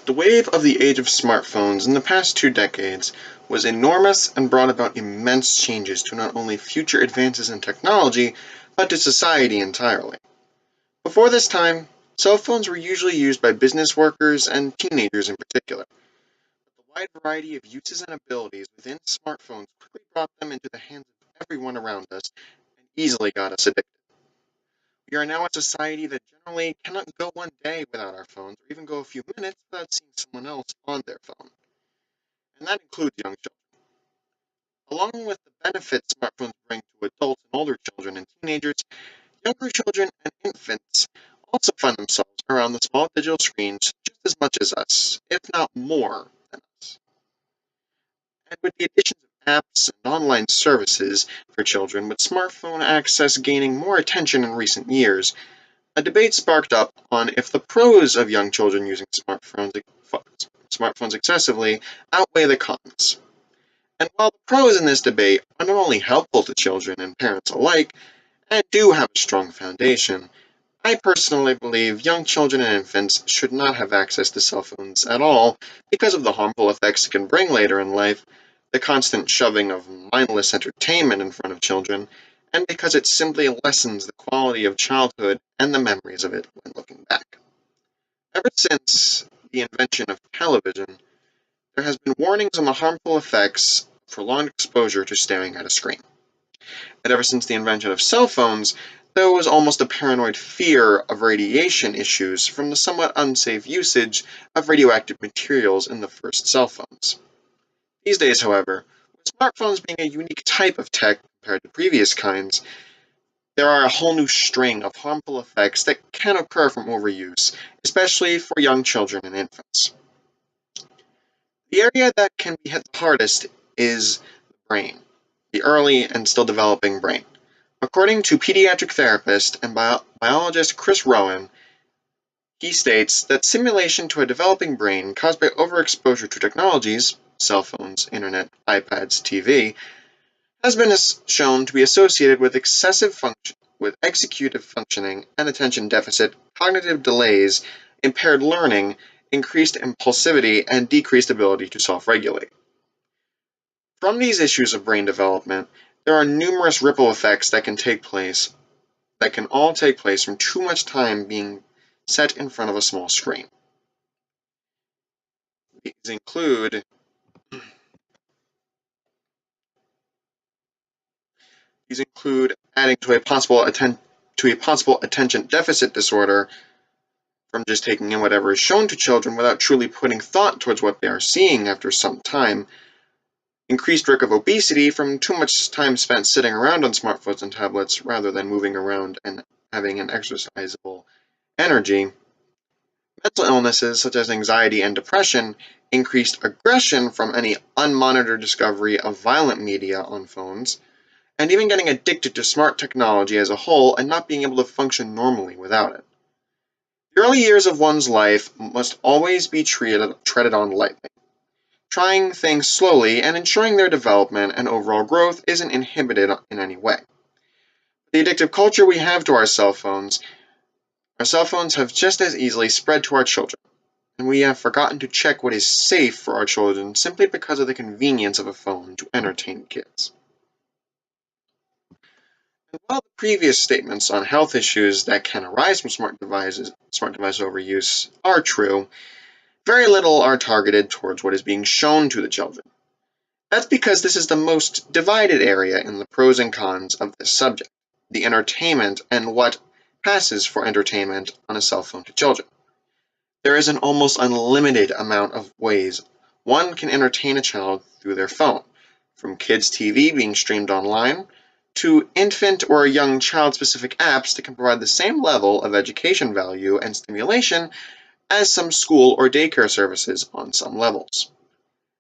The wave of the age of smartphones in the past 2 decades was enormous and brought about immense changes to not only future advances in technology, but to society entirely. Before this time, cell phones were usually used by business workers and teenagers in particular. The wide variety of uses and abilities within smartphones quickly brought them into the hands of everyone around us and easily got us addicted. We are now a society that generally cannot go one day without our phones, or even go a few minutes without seeing someone else on their phone, and that includes young children. Along with the benefits smartphones bring to adults and older children and teenagers, younger children and infants also find themselves around the small digital screens just as much as us, if not more than us. And with the addition of apps and online services for children, with smartphone access gaining more attention in recent years, a debate sparked up on if the pros of young children using smartphones excessively outweigh the cons. And while the pros in this debate are not only helpful to children and parents alike, and do have a strong foundation, I personally believe young children and infants should not have access to cell phones at all because of the harmful effects it can bring later in life, the constant shoving of mindless entertainment in front of children, and because it simply lessens the quality of childhood and the memories of it when looking back. Ever since the invention of television, there has been warnings on the harmful effects of prolonged exposure to staring at a screen. And ever since the invention of cell phones, there was almost a paranoid fear of radiation issues from the somewhat unsafe usage of radioactive materials in the first cell phones. These days, however, with smartphones being a unique type of tech compared to previous kinds, there are a whole new string of harmful effects that can occur from overuse, especially for young children and infants. The area that can be hit the hardest is the brain, the early and still developing brain. According to pediatric therapist and biologist Chris Rowan, he states that simulation to a developing brain caused by overexposure to technologies, cell phones, internet, iPads, TV, has been shown to be associated with excessive function, with executive functioning and attention deficit, cognitive delays, impaired learning, increased impulsivity, and decreased ability to self-regulate. From these issues of brain development, there are numerous ripple effects that can all take place from too much time being set in front of a small screen. These include adding to a possible attention deficit disorder from just taking in whatever is shown to children without truly putting thought towards what they are seeing after some time, increased risk of obesity from too much time spent sitting around on smartphones and tablets rather than moving around and having an exercisable energy, mental illnesses such as anxiety and depression, increased aggression from any unmonitored discovery of violent media on phones, and even getting addicted to smart technology as a whole and not being able to function normally without it. The early years of one's life must always be treaded on lightly, trying things slowly and ensuring their development and overall growth isn't inhibited in any way. The addictive culture we have to our cell phones have just as easily spread to our children, and we have forgotten to check what is safe for our children simply because of the convenience of a phone to entertain kids. And while the previous statements on health issues that can arise from smart device overuse are true, very little are targeted towards what is being shown to the children. That's because this is the most divided area in the pros and cons of this subject, the entertainment and what passes for entertainment on a cell phone to children. There is an almost unlimited amount of ways one can entertain a child through their phone, from kids' TV being streamed online, to infant or young child-specific apps that can provide the same level of education value and stimulation as some school or daycare services on some levels.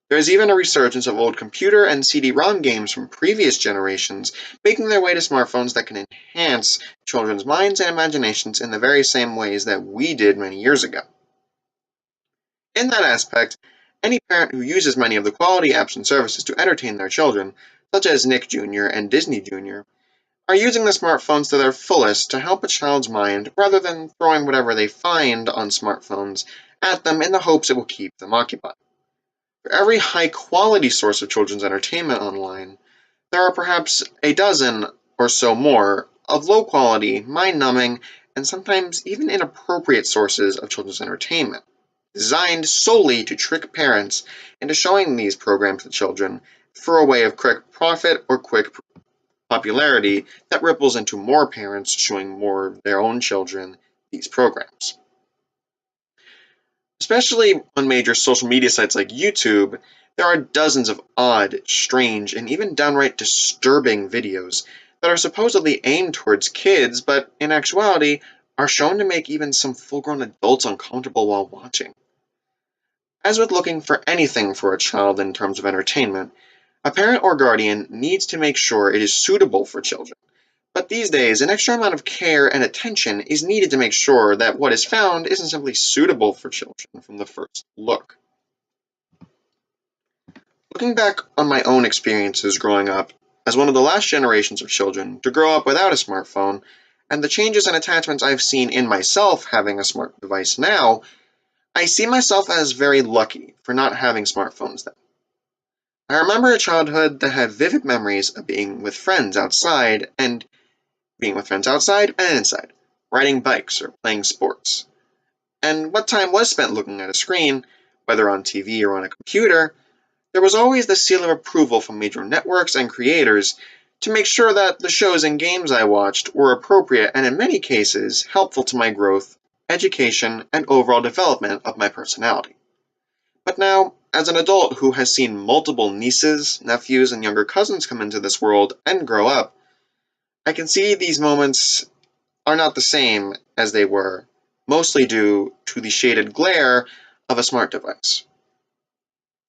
There is even a resurgence of old computer and CD-ROM games from previous generations making their way to smartphones that can enhance children's minds and imaginations in the very same ways that we did many years ago. In that aspect, any parent who uses many of the quality apps and services to entertain their children, such as Nick Jr. and Disney Jr., are using the smartphones to their fullest to help a child's mind rather than throwing whatever they find on smartphones at them in the hopes it will keep them occupied. For every high quality source of children's entertainment online, there are perhaps a dozen or so more of low quality, mind numbing, and sometimes even inappropriate sources of children's entertainment, designed solely to trick parents into showing these programs to children for a way of quick profit or quick popularity that ripples into more parents showing more of their own children these programs. Especially on major social media sites like YouTube, there are dozens of odd, strange, and even downright disturbing videos that are supposedly aimed towards kids, but in actuality are shown to make even some full grown adults uncomfortable while watching. As with looking for anything for a child in terms of entertainment, a parent or guardian needs to make sure it is suitable for children. But these days, an extra amount of care and attention is needed to make sure that what is found isn't simply suitable for children from the first look. Looking back on my own experiences growing up as one of the last generations of children to grow up without a smartphone, and the changes and attachments I've seen in myself having a smart device now, I see myself as very lucky for not having smartphones then. I remember a childhood that had vivid memories of being with friends outside and inside, riding bikes or playing sports. And what time was spent looking at a screen, whether on TV or on a computer, there was always the seal of approval from major networks and creators to make sure that the shows and games I watched were appropriate and in many cases helpful to my growth, education, and overall development of my personality. But now, as an adult who has seen multiple nieces, nephews, and younger cousins come into this world and grow up, I can see these moments are not the same as they were, mostly due to the shaded glare of a smart device.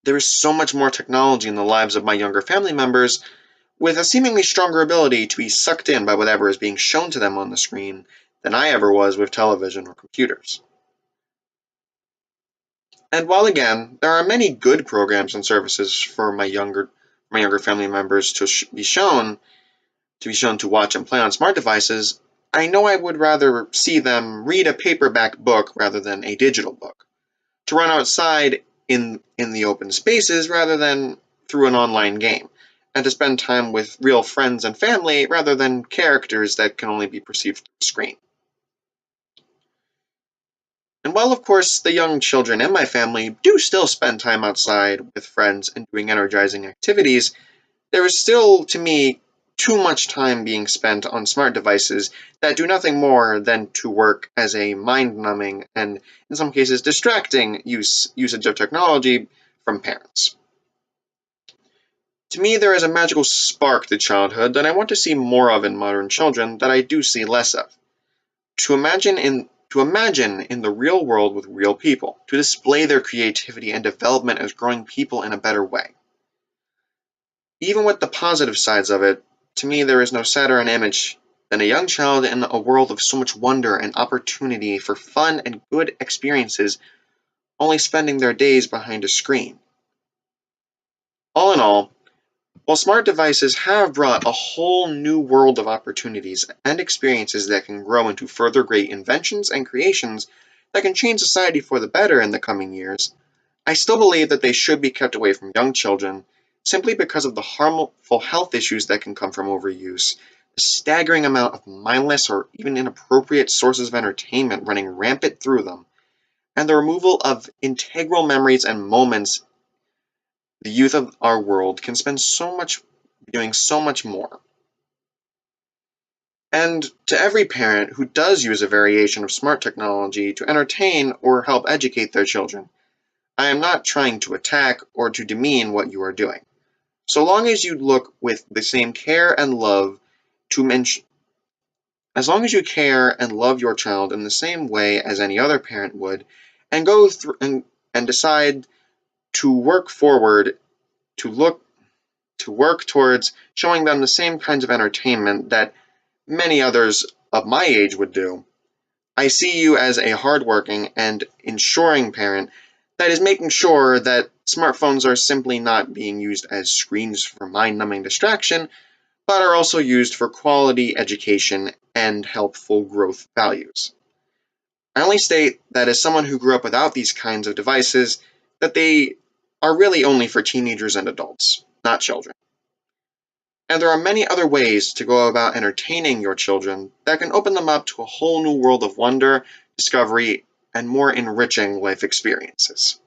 There is so much more technology in the lives of my younger family members, with a seemingly stronger ability to be sucked in by whatever is being shown to them on the screen than I ever was with television or computers. And while again, there are many good programs and services for my younger family members to be shown to watch and play on smart devices, I know I would rather see them read a paperback book rather than a digital book, to run outside in the open spaces rather than through an online game, and to spend time with real friends and family rather than characters that can only be perceived through a screen. And while, of course, the young children in my family do still spend time outside with friends and doing energizing activities, there is still, to me, too much time being spent on smart devices that do nothing more than to work as a mind numbing and, in some cases, distracting usage of technology from parents. To me, there is a magical spark to childhood that I want to see more of in modern children that I do see less of. To imagine in the real world with real people, to display their creativity and development as growing people in a better way. Even with the positive sides of it, to me there is no sadder an image than a young child in a world of so much wonder and opportunity for fun and good experiences only spending their days behind a screen. All in all, while smart devices have brought a whole new world of opportunities and experiences that can grow into further great inventions and creations that can change society for the better in the coming years, I still believe that they should be kept away from young children simply because of the harmful health issues that can come from overuse, the staggering amount of mindless or even inappropriate sources of entertainment running rampant through them, and the removal of integral memories and moments the youth of our world can spend so much doing so much more. And to every parent who does use a variation of smart technology to entertain or help educate their children, I am not trying to attack or to demean what you are doing. So long as you look with the same care and love to mention, as long as you care and love your child in the same way as any other parent would, and go through and decide to work forward to look to work towards showing them the same kinds of entertainment that many others of my age would do, I see you as a hardworking and ensuring parent that is making sure that smartphones are simply not being used as screens for mind numbing distraction, but are also used for quality education and helpful growth values. I only state that as someone who grew up without these kinds of devices, that they are really only for teenagers and adults, not children. And there are many other ways to go about entertaining your children that can open them up to a whole new world of wonder, discovery, and more enriching life experiences.